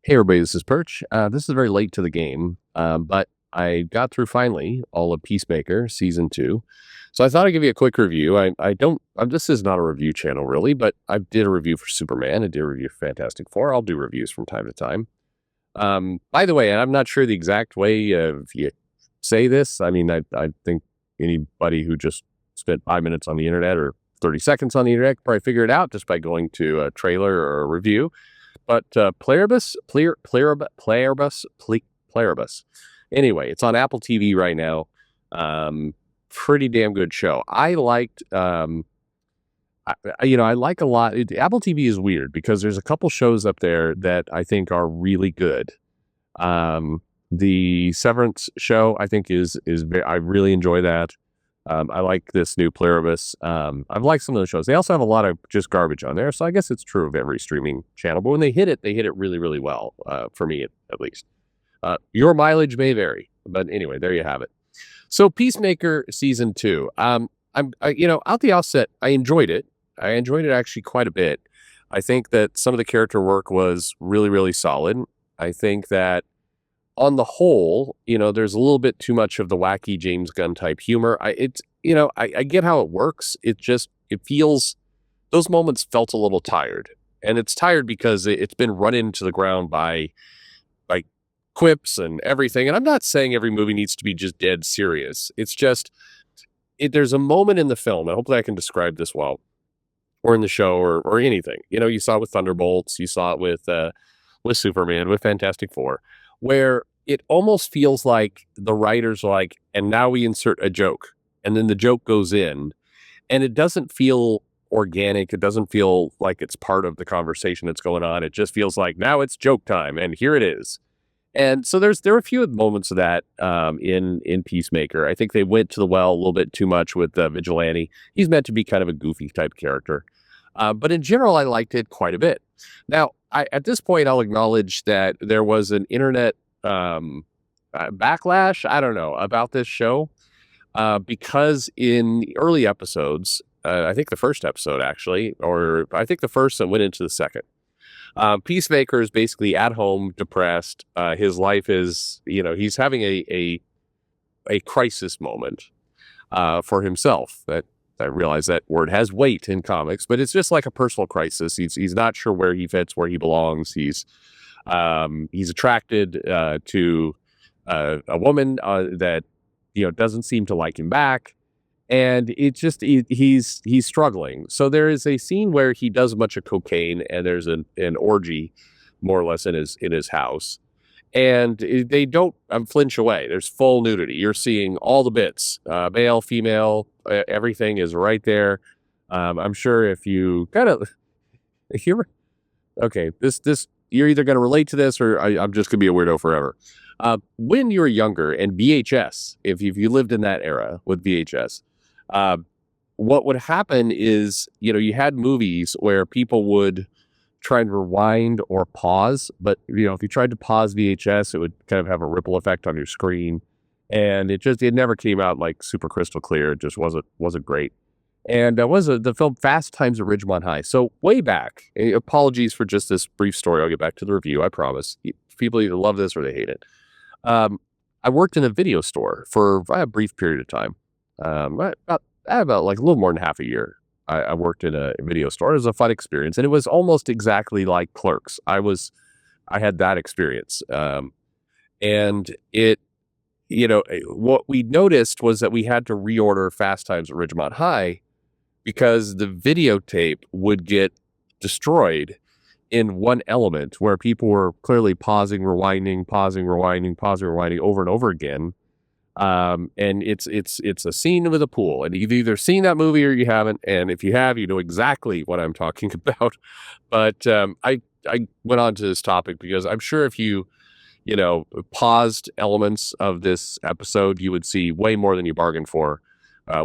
Hey everybody, this is Perch. This is very late to the game, but I got through finally all of Peacemaker season 2. So I thought I'd give you a quick review. I don't. This is not a review channel really, but I did a review for Superman. I did a review for Fantastic Four. I'll do reviews from time to time. By the way, and I'm not sure the exact way of you say this. I mean, I think anybody who just spent 5 minutes on the internet or 30 seconds on the internet could probably figure it out just by going to a trailer or a review. But Playarbus. Anyway, it's on Apple TV right now. Pretty damn good show. I liked, I like a lot. Apple TV is weird because there's a couple shows up there that I think are really good. The Severance show I think is I really enjoy that. I like this new Pluribus. I've liked some of the shows. They also have a lot of just garbage on there, so I guess it's true of every streaming channel. But when they hit it really, really well. For me, at least. Your mileage may vary, but anyway, there you have it. So, Peacemaker season 2. Out the outset, I enjoyed it. I enjoyed it actually quite a bit. I think that some of the character work was really, really solid. I think that on the whole, there's a little bit too much of the wacky James Gunn type humor. I get how it works. It feels, those moments felt a little tired, and it's tired because it's been run into the ground by quips and everything. And I'm not saying every movie needs to be just dead serious. It's just, there's a moment in the film, and hopefully I can describe this well, or in the show, or anything. You saw it with Thunderbolts, you saw it with Superman, with Fantastic Four, where it almost feels like the writers are like, and now we insert a joke, and then the joke goes in, and it doesn't feel organic. It doesn't feel like it's part of the conversation that's going on. It just feels like now it's joke time, and here it is. And so there are a few moments of that in Peacemaker. I think they went to the well a little bit too much with Vigilante. He's meant to be kind of a goofy type character. But in general, I liked it quite a bit. Now, at this point, I'll acknowledge that there was an internet backlash, I don't know, about this show. Because in the early episodes, I think the first episode actually, or I think the first that went into the second, Peacemaker is basically at home, depressed. His life is, he's having a crisis moment for himself. That I realize that word has weight in comics, but it's just like a personal crisis. He's not sure where he fits, where he belongs. He's attracted to a woman that doesn't seem to like him back. And it's just he's struggling. So there is a scene where he does a bunch of cocaine, and there's an orgy, more or less, in his house, and they don't flinch away. There's full nudity. You're seeing all the bits, male, female, everything is right there. I'm sure if you kind of here, okay, this you're either going to relate to this, or I'm just going to be a weirdo forever. When you were younger and VHS, if you lived in that era with VHS. What would happen is, you had movies where people would try and rewind or pause, but if you tried to pause VHS, it would kind of have a ripple effect on your screen, and it never came out like super crystal clear. It just wasn't great. And was the film Fast Times at Ridgemont High. So way back, apologies for just this brief story. I'll get back to the review, I promise. People either love this or they hate it. I worked in a video store for a brief period of time. About like a little more than half a year. I worked in a video store. It was a fun experience, and it was almost exactly like Clerks. I had that experience, and it, what we noticed was that we had to reorder Fast Times at Ridgemont High because the videotape would get destroyed in one element where people were clearly pausing, rewinding over and over again. And it's a scene with a pool, and you've either seen that movie or you haven't. And if you have, you know exactly what I'm talking about. But I went on to this topic because I'm sure if you paused elements of this episode, you would see way more than you bargained for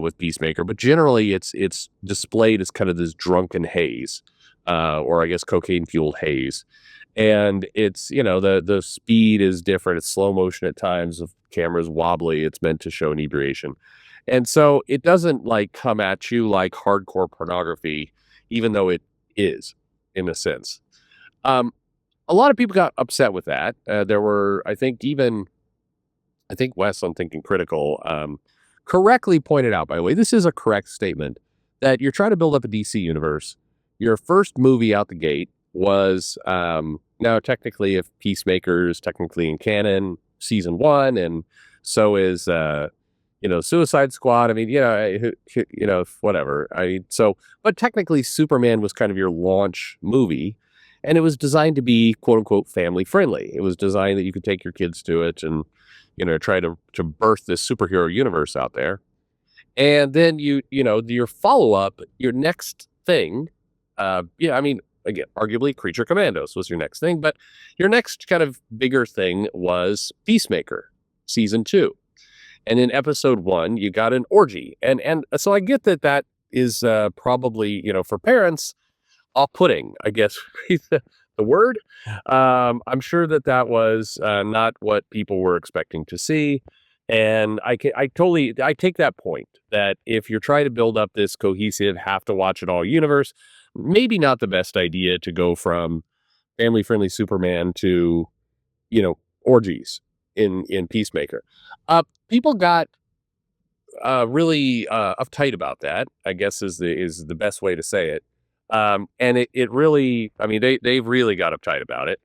with Peacemaker. But generally, it's displayed as kind of this drunken haze, or I guess cocaine fueled haze. And it's, the speed is different. It's slow motion at times. The camera's wobbly. It's meant to show inebriation. And so it doesn't come at you like hardcore pornography, even though it is in a sense. a lot of people got upset with that. There were, I think Wes, on Thinking Critical, correctly pointed out, by the way, this is a correct statement, that you're trying to build up a DC universe. Your first movie out the gate was, now technically, if Peacemaker is technically in canon, season one, and so is, Suicide Squad. I mean, whatever. But technically, Superman was kind of your launch movie, and it was designed to be quote unquote family friendly. It was designed that you could take your kids to it and try to birth this superhero universe out there. And then your follow up, your next thing, again, arguably Creature Commandos was your next thing, but your next kind of bigger thing was Peacemaker season 2. And in episode 1, you got an orgy. And so I get that is probably, for parents, off-putting, I guess, is the word. I'm sure that was not what people were expecting to see. And I take that point, that if you're trying to build up this cohesive, have to watch it all universe, maybe not the best idea to go from family friendly Superman to, orgies in Peacemaker. People got really uptight about that, I guess is the best way to say it. And it really, I mean, they really got uptight about it.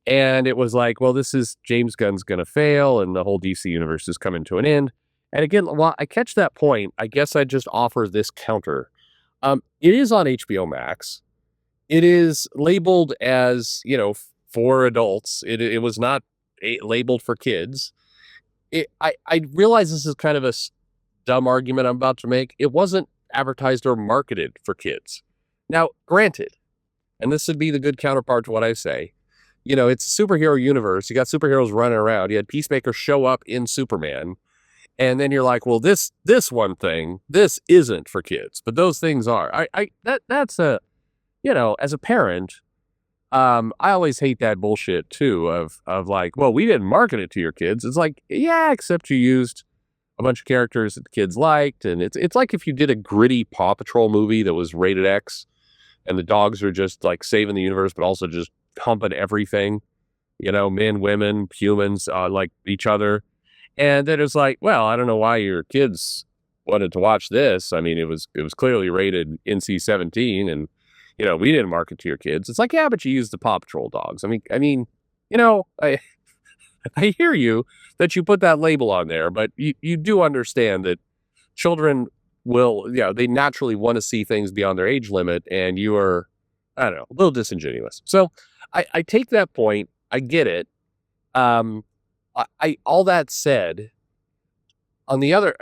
And it was like, well, this is James Gunn's going to fail and the whole DC universe is coming to an end. And again, while I catch that point, I guess I just offer this counter. It is on HBO Max. It is labeled as, for adults. It was not labeled for kids. I realize this is kind of a dumb argument I'm about to make. It wasn't advertised or marketed for kids. Now, granted, and this would be the good counterpart to what I say, it's a superhero universe. You got superheroes running around. You had Peacemaker show up in Superman. And then you're like, well, this one thing, this isn't for kids, but those things are. That's as a parent, I always hate that bullshit too of like, well, we didn't market it to your kids. It's like, yeah, except you used a bunch of characters that the kids liked. And it's like if you did a gritty Paw Patrol movie that was rated X and the dogs are just like saving the universe, but also just humping everything, men, women, humans, like each other. And then it's like, well, I don't know why your kids wanted to watch this. I mean, it was clearly rated NC-17 and, we didn't market to your kids. It's like, yeah, but you used the Paw Patrol dogs. I mean, I hear you that you put that label on there, but you do understand that children will, they naturally want to see things beyond their age limit, and you are, I don't know, a little disingenuous. So I take that point. I get it. All that said, on the other,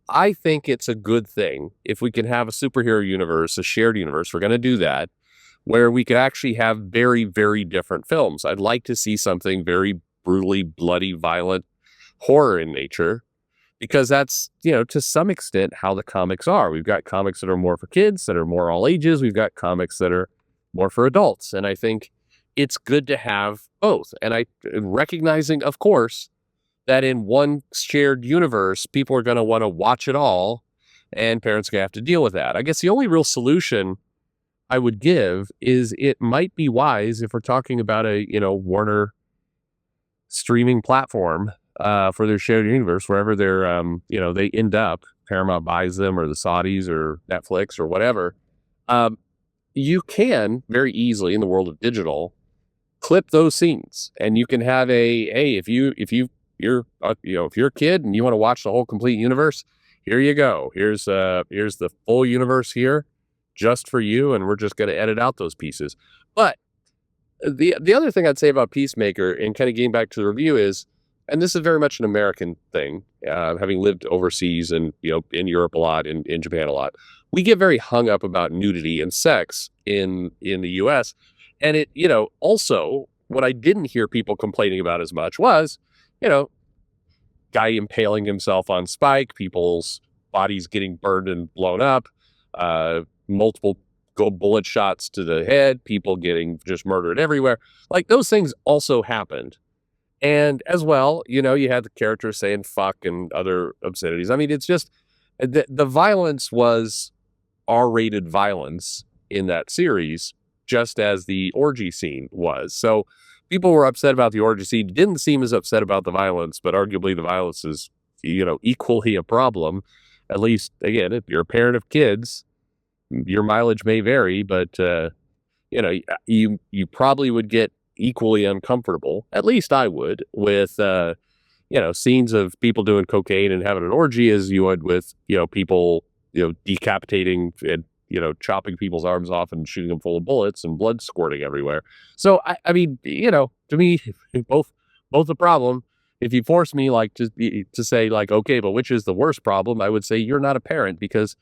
I think it's a good thing if we can have a superhero universe, a shared universe. We're going to do that, where we could actually have very, very different films. I'd like to see something very brutally, bloody, violent, horror in nature, because that's, to some extent how the comics are. We've got comics that are more for kids, that are more all ages. We've got comics that are more for adults. And I think it's good to have both. And recognizing, of course, that in one shared universe, people are going to want to watch it all, and parents are going to have to deal with that. I guess the only real solution I would give is it might be wise, if we're talking about a, Warner streaming platform for their shared universe, wherever they're, they end up, Paramount buys them, or the Saudis, or Netflix, or whatever. You can very easily, in the world of digital, clip those scenes, and you can have if you're a kid and you want to watch the whole complete universe, here you go. Here's the full universe here just for you. And we're just going to edit out those pieces. But the other thing I'd say about Peacemaker, and kind of getting back to the review, is, and this is very much an American thing, having lived overseas and, in Europe a lot, in Japan a lot, we get very hung up about nudity and sex in the US. And it, also what I didn't hear people complaining about as much was, guy impaling himself on Spike, people's bodies getting burned and blown up, multiple bullet shots to the head, people getting just murdered everywhere. Like, those things also happened. And as well, you had the characters saying fuck and other obscenities. I mean, it's just the violence was R-rated violence in that series, just as the orgy scene was. So people were upset about the orgy scene. Didn't seem as upset about the violence, but arguably the violence is, equally a problem. At least, again, if you're a parent of kids, your mileage may vary, but you probably would get equally uncomfortable. At least I would with scenes of people doing cocaine and having an orgy as you would with people decapitating and chopping people's arms off and shooting them full of bullets and blood squirting everywhere. So I mean, to me, both a problem. If you force me like to say like, okay, but which is the worst problem, I would say you're not a parent, because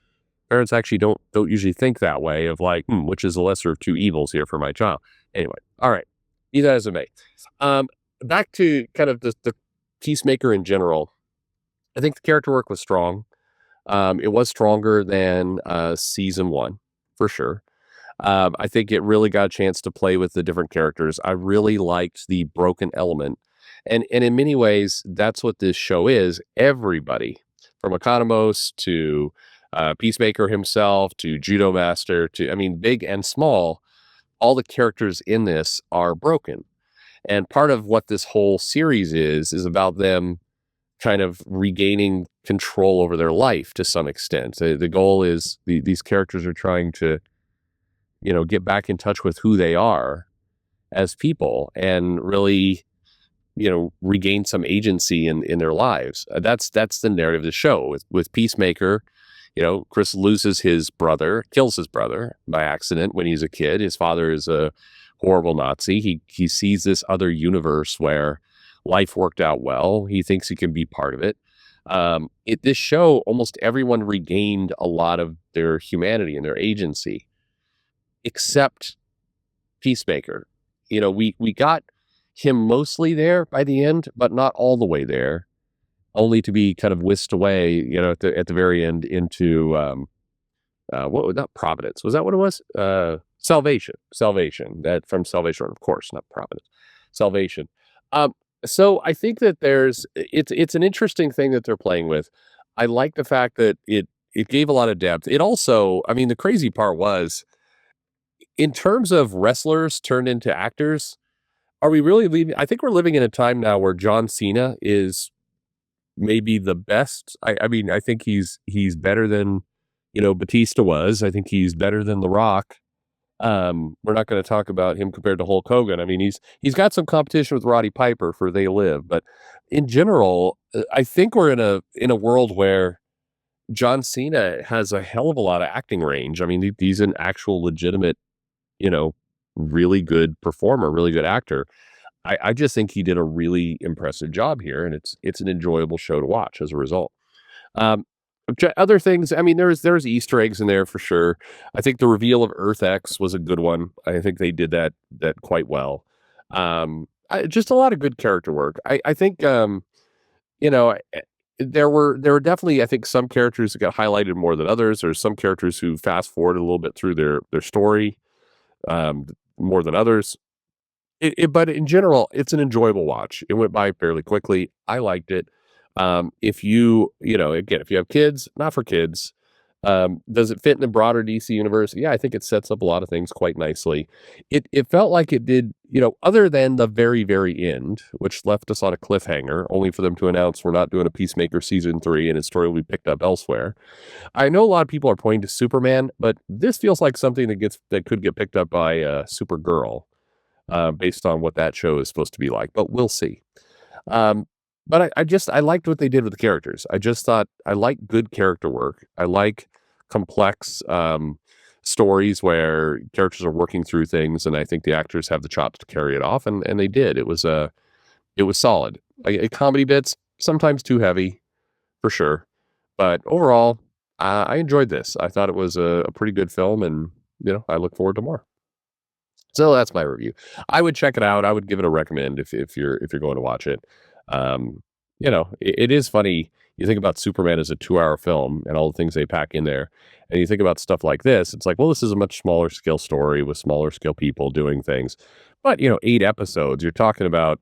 parents actually don't usually think that way of like, which is the lesser of two evils here for my child. Anyway, all right, be that as it may. Um, Back to kind of the Peacemaker in general. I think the character work was strong. It was stronger than season one for sure. I think it really got a chance to play with the different characters. I really liked the broken element, and in many ways, that's what this show is. Everybody, from Economos to Peacemaker himself to Judo Master to, I mean, big and small, all the characters in this are broken. And part of what this whole series is about them kind of regaining control over their life to some extent. The goal is these characters are trying to, get back in touch with who they are as people and really, regain some agency in their lives. That's the narrative of the show. With Peacemaker, Chris loses his brother, kills his brother by accident when he's a kid. His father is a horrible Nazi. He sees this other universe where life worked out well. He thinks he can be part of it. This show, almost everyone regained a lot of their humanity and their agency, except Peacemaker. We got him mostly there by the end, but not all the way there, only to be kind of whisked away, at the very end into what was that? Providence. Was that what it was? Salvation. That from Salvation, of course, not Providence. Salvation. So I think that it's an interesting thing that they're playing with. I like the fact that it gave a lot of depth. It also, I mean, the crazy part was, in terms of wrestlers turned into actors, are we really leaving? I think we're living in a time now where John Cena is maybe the best. I mean, I think he's better than Batista was. I think he's better than The Rock. We're not going to talk about him compared to Hulk Hogan. I mean, he's got some competition with Roddy Piper for They Live, but in general, I think we're in a world where John Cena has a hell of a lot of acting range. I mean, he's an actual legitimate, you know, really good performer, really good actor. I just think he did a really impressive job here, and it's an enjoyable show to watch as a result. Um, Other things, I mean, there's Easter eggs in there for sure. I think the reveal of Earth X was a good one. I think they did that quite well. Just a lot of good character work. I think you know there were definitely, I think, some characters that got highlighted more than others. There's some characters who fast forward a little bit through their story um, more than others. But in general, it's an enjoyable watch. It went by fairly quickly. I liked it. If again, if you have kids, not for kids. Does it fit in the broader DC universe? Yeah, I think it sets up a lot of things quite nicely. It felt like it did, other than the very, very end, which left us on a cliffhanger, only for them to announce we're not doing a Peacemaker season 3 and its story will be picked up elsewhere. I know a lot of people are pointing to Superman, but this feels like something that could get picked up by Supergirl, based on what that show is supposed to be like. But we'll see. Um, but I liked what they did with the characters. I just thought I like good character work. I like complex stories where characters are working through things, and I think the actors have the chops to carry it off, and they did. It was solid. Like, comedy bits sometimes too heavy, for sure, but overall, I enjoyed this. I thought it was a pretty good film, and I look forward to more. So that's my review. I would check it out. I would give it a recommend if you're going to watch it. It is funny. You think about Superman as a 2-hour film and all the things they pack in there, and you think about stuff like this. It's like, well, this is a much smaller scale story with smaller scale people doing things. But 8 episodes. You're talking about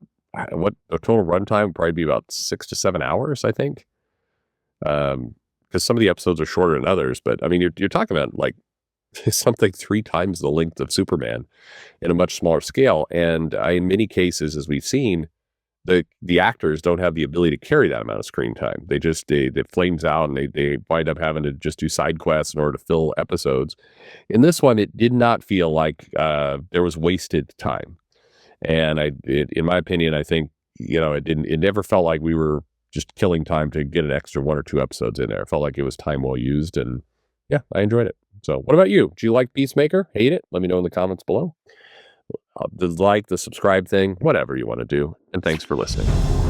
what a total runtime would probably be about 6 to 7 hours, I think. Because some of the episodes are shorter than others. But I mean, you're talking about like something 3 times the length of Superman in a much smaller scale. And in many cases, as we've seen, the actors don't have the ability to carry that amount of screen time. They flames out, and they wind up having to just do side quests in order to fill episodes. In this one, it did not feel like there was wasted time. And in my opinion, I think, it never felt like we were just killing time to get an extra 1 or 2 episodes in there. It felt like it was time well used, and yeah, I enjoyed it. So what about you? Do you like Peacemaker? Hate it? Let me know in the comments below. The subscribe thing, whatever you want to do. And thanks for listening.